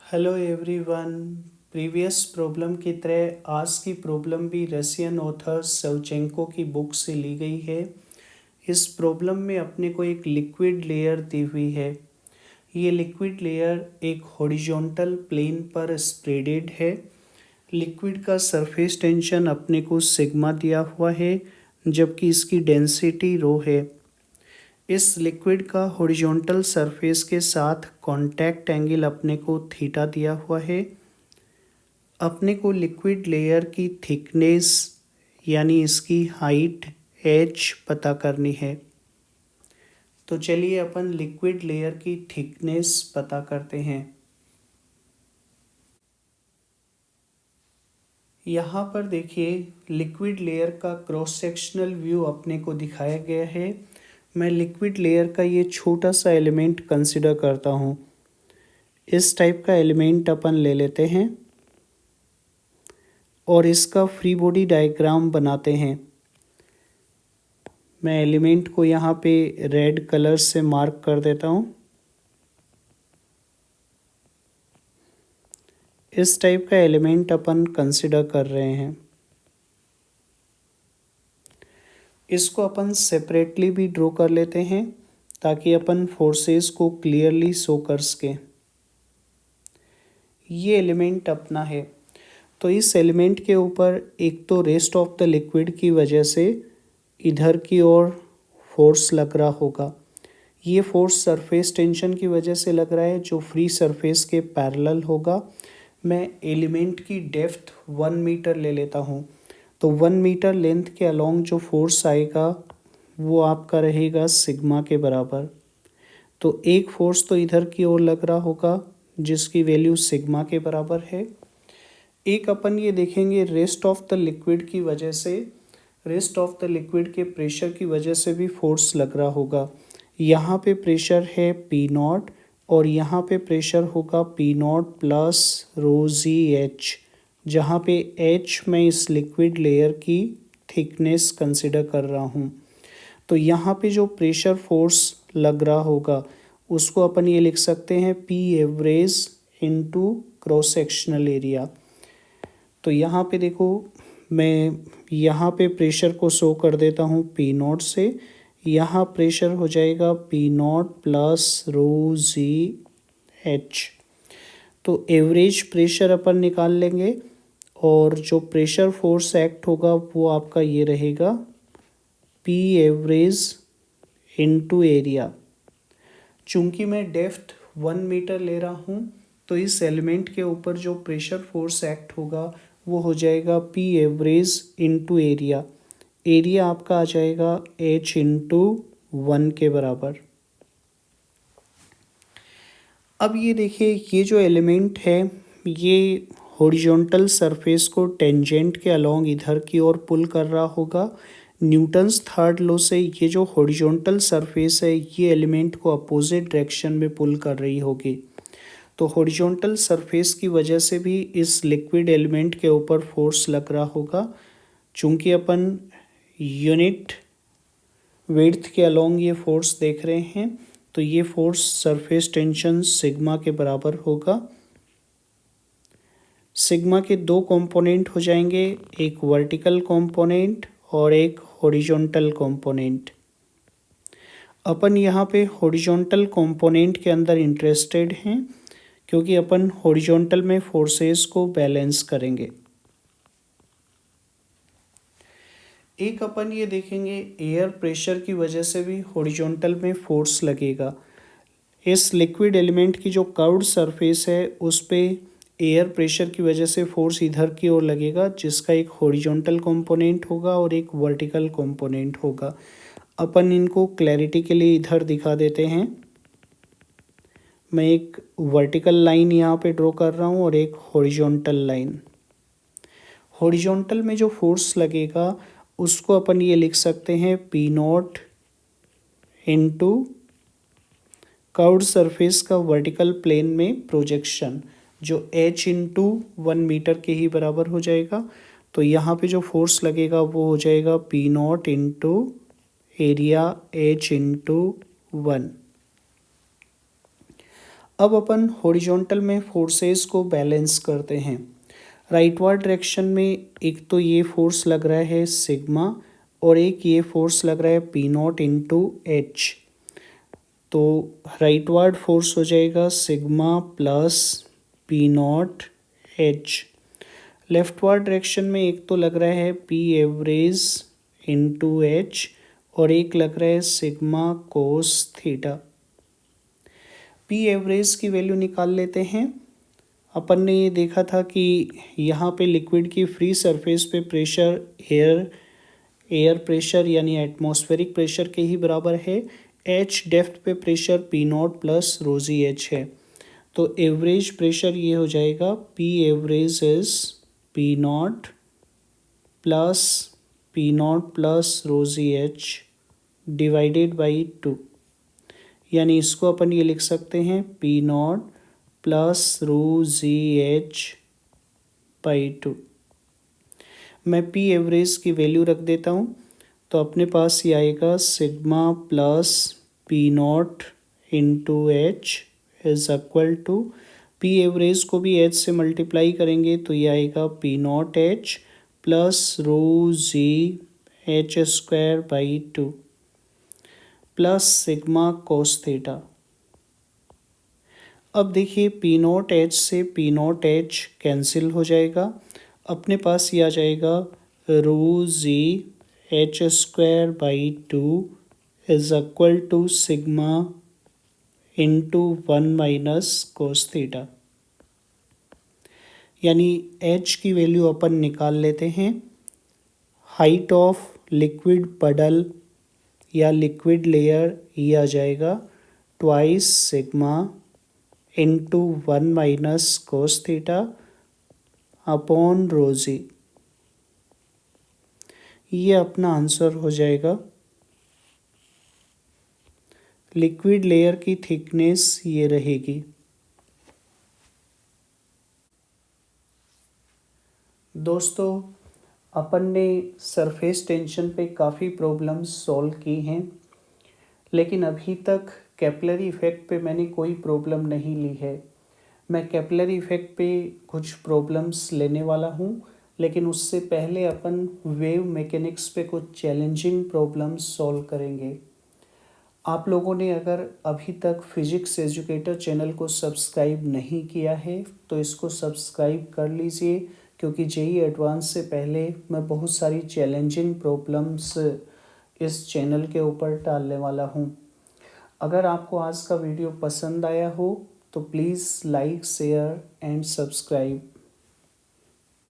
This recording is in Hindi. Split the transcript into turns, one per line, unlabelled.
Hello everyone. प्रीवियस प्रॉब्लम की तरह आज की प्रॉब्लम भी रशियन ऑथर शवचेंको की बुक से ली गई है। इस प्रॉब्लम में अपने को एक लिक्विड लेयर दी हुई है। ये लिक्विड लेयर एक हॉरिजॉन्टल प्लेन पर स्प्रेडेड है। लिक्विड का सरफेस टेंशन अपने को सिग्मा दिया हुआ है, जबकि इसकी डेंसिटी रो है। इस लिक्विड का हॉरिजॉन्टल सरफेस के साथ कांटेक्ट एंगल अपने को थीटा दिया हुआ है। अपने को लिक्विड लेयर की थिकनेस यानी इसकी हाइट h पता करनी है। तो चलिए अपन लिक्विड लेयर की थिकनेस पता करते हैं। यहाँ पर देखिए लिक्विड लेयर का क्रॉस सेक्शनल व्यू अपने को दिखाया गया है। मैं लिक्विड लेयर का ये छोटा सा एलिमेंट कंसिडर करता हूँ। इस टाइप का एलिमेंट अपन ले लेते हैं और इसका फ्री बॉडी डायग्राम बनाते हैं। मैं एलिमेंट को यहाँ पे रेड कलर से मार्क कर देता हूँ। इस टाइप का एलिमेंट अपन कंसिडर कर रहे हैं। इसको अपन सेपरेटली भी ड्रॉ कर लेते हैं ताकि अपन फोर्सेस को क्लियरली शो कर सकें। ये एलिमेंट अपना है। तो इस एलिमेंट के ऊपर एक तो रेस्ट ऑफ द लिक्विड की वजह से इधर की ओर फोर्स लग रहा होगा। ये फोर्स सरफेस टेंशन की वजह से लग रहा है जो फ्री सरफेस के पैरेलल होगा। मैं एलिमेंट की डेप्थ 1 मीटर ले लेता हूँ। तो 1 मीटर लेंथ के अलोंग जो फोर्स आएगा वो आपका रहेगा सिग्मा के बराबर। तो एक फोर्स तो इधर की ओर लग रहा होगा जिसकी वैल्यू सिग्मा के बराबर है। एक अपन ये देखेंगे रेस्ट ऑफ द लिक्विड की वजह से, रेस्ट ऑफ द लिक्विड के प्रेशर की वजह से भी फोर्स लग रहा होगा। यहाँ पे प्रेशर है पी नॉट और यहाँ पे प्रेशर होगा P not plus rho g H, जहाँ पे एच मैं इस लिक्विड लेयर की थिकनेस कंसिडर कर रहा हूँ। तो यहाँ पे जो प्रेशर फोर्स लग रहा होगा उसको अपन ये लिख सकते हैं P average into cross sectional area. तो यहाँ पे देखो मैं यहाँ पे प्रेशर को शो कर देता हूँ पी नॉट से। यहाँ प्रेशर हो जाएगा P not plus rho g H. तो एवरेज प्रेशर अपन निकाल लेंगे और जो प्रेशर फोर्स एक्ट होगा वो आपका ये रहेगा पी एवरेज इनटू एरिया। चूँकि मैं डेप्थ 1 मीटर ले रहा हूँ तो इस एलिमेंट के ऊपर जो प्रेशर फोर्स एक्ट होगा वो हो जाएगा P average into area. Area आपका आ जाएगा h इंटू 1 के बराबर। अब ये देखिए ये जो एलिमेंट है ये हॉरिजॉन्टल सरफेस को टेंजेंट के अलोंग इधर की ओर पुल कर रहा होगा। न्यूटन्स थर्ड लॉ से ये जो हॉरिजॉन्टल सरफेस है ये एलिमेंट को अपोजिट डायरेक्शन में पुल कर रही होगी। तो हॉरिजॉन्टल सरफेस की वजह से भी इस लिक्विड एलिमेंट के ऊपर फोर्स लग रहा होगा। चूँकि अपन यूनिट विड्थ के अलोंग ये फोर्स देख रहे हैं तो ये फोर्स सरफेस टेंशन सिग्मा के बराबर होगा। सिग्मा के दो कंपोनेंट हो जाएंगे, एक वर्टिकल कंपोनेंट और एक हॉरिजॉन्टल कंपोनेंट। अपन यहाँ पे हॉरिजॉन्टल कंपोनेंट के अंदर इंटरेस्टेड हैं क्योंकि अपन हॉरिजॉन्टल में फोर्सेस को बैलेंस करेंगे। एक अपन ये देखेंगे एयर प्रेशर की वजह से भी हॉरिजॉन्टल में फोर्स लगेगा। इस लिक्विड एलिमेंट की जो कर्व्ड सरफेस है उस पे एयर प्रेशर की वजह से फोर्स इधर की ओर लगेगा जिसका एक हॉरिजॉन्टल कंपोनेंट होगा और एक वर्टिकल कंपोनेंट होगा। अपन इनको क्लैरिटी के लिए इधर दिखा देते हैं। मैं एक वर्टिकल लाइन यहाँ पे ड्रॉ कर रहा हूँ और एक हॉरिजॉन्टल लाइन। हॉरिजॉन्टल में जो फोर्स लगेगा उसको अपन ये लिख सकते हैं P naught into curved surface का वर्टिकल प्लेन में प्रोजेक्शन जो h इंटू 1 मीटर के ही बराबर हो जाएगा। तो यहाँ पे जो फोर्स लगेगा वो हो जाएगा P naught into area h into 1। अब अपन हॉरिजॉन्टल में फोर्सेस को बैलेंस करते हैं। राइटवर्ड डायरेक्शन में एक तो ये फोर्स लग रहा है सिग्मा और एक ये फोर्स लग रहा है पी नॉट इंटू एच। तो राइटवर्ड फोर्स हो जाएगा sigma plus P naught H. Leftward direction में एक तो लग रहा है पी एवरेज इंटू एच और एक लग रहा है sigma cos theta. P average की वैल्यू निकाल लेते हैं। अपन ने ये देखा था कि यहाँ पे लिक्विड की फ्री सरफेस पे प्रेशर एयर प्रेशर यानी एटमॉस्फेरिक प्रेशर के ही बराबर है। एच डेप्थ पे प्रेशर पी नॉट प्लस रोजी एच है। तो एवरेज प्रेशर ये हो जाएगा P average is P not plus रोजी एच डिवाइडेड बाई 2। यानी इसको अपन ये लिख सकते हैं पी नॉट प्लस रोजी एच बाई 2। मैं पी एवरेज की वैल्यू रख देता हूँ। तो अपने पास ये आएगा sigma plus P naught into H is equal to, P average को भी एच से मल्टीप्लाई करेंगे तो ये आएगा P naught H plus rho g H square by 2 plus sigma cos theta. अब देखिए पी नॉट एच से पी नॉट एच कैंसिल हो जाएगा। अपने पास ये आ जाएगा rho g H square by 2 is equal to sigma into 1 minus cos theta. यानी एच की वैल्यू अपन निकाल लेते हैं। हाइट ऑफ लिक्विड पडल या लिक्विड लेयर ये आ जाएगा twice sigma into 1 minus cos theta upon रोजी। ये अपना आंसर हो जाएगा। लिक्विड लेयर की थिकनेस ये रहेगी। दोस्तों, अपन ने सरफेस टेंशन पे काफ़ी प्रॉब्लम्स सॉल्व की हैं, लेकिन अभी तक कैपिलरी इफ़ेक्ट पे मैंने कोई प्रॉब्लम नहीं ली है। मैं कैपिलरी इफ़ेक्ट पे कुछ प्रॉब्लम्स लेने वाला हूँ, लेकिन उससे पहले अपन वेव मैकेनिक्स पे कुछ चैलेंजिंग प्रॉब्लम्स सॉल्व करेंगे। आप लोगों ने अगर अभी तक फिजिक्स एजुकेटर चैनल को सब्सक्राइब नहीं किया है तो इसको सब्सक्राइब कर लीजिए, क्योंकि जेईई एडवांस से पहले मैं बहुत सारी चैलेंजिंग प्रॉब्लम्स इस चैनल के ऊपर डालने वाला हूँ। अगर आपको आज का वीडियो पसंद आया हो तो please like share and subscribe.